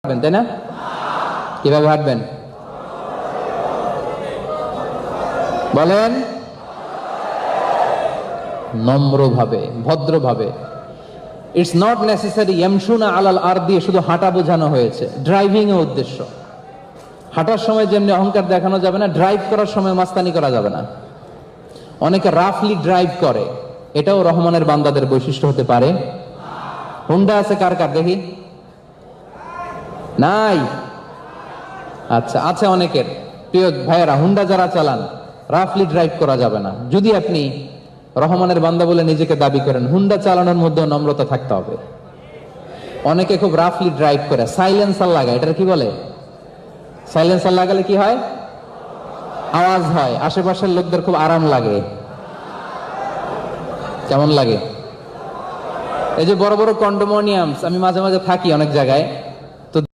হাঁটবেন, তাই না? কিভাবে হাঁটবেন বলেন? নম্রভাবে, ভদ্রভাবে। ইটস নট নেসেসারি ইয়ামশুনা আলাল আরদি শুধু হাঁটা বোঝানো হয়েছে, ড্রাইভিং এর উদ্দেশ্য। হাঁটার সময় যেমনি অহংকার দেখানো যাবে না, ড্রাইভ করার সময় মাস্তানি করা যাবে না। অনেকে রাফলি ড্রাইভ করে, এটাও রহমানের বান্দাদের বৈশিষ্ট্য হতে পারে। হুন্ডা আছে কার কার দেখি? নাই? আচ্ছা, আছে অনেকের। প্রিয় ভাইয়েরা, হুন্ডা যারা চালান, রাফলি ড্রাইভ করা যাবে না। যদি আপনি রহমানের বান্দা বলে নিজেকে দাবি করেন, হুন্ডা চালানোর মধ্যে নম্রতা থাকতে হবে। অনেকে খুব রাফলি ড্রাইভ করে, সাইলেন্সার লাগায়। এটার কি বলে? সাইলেন্সার লাগালে কি হয়? আওয়াজ হয়, আশেপাশের লোকদের খুব আরাম লাগে। কেমন লাগে? এই যে বড় বড় কন্ডোমোনিয়ামস, আমি মাঝে মাঝে থাকি অনেক জায়গায়,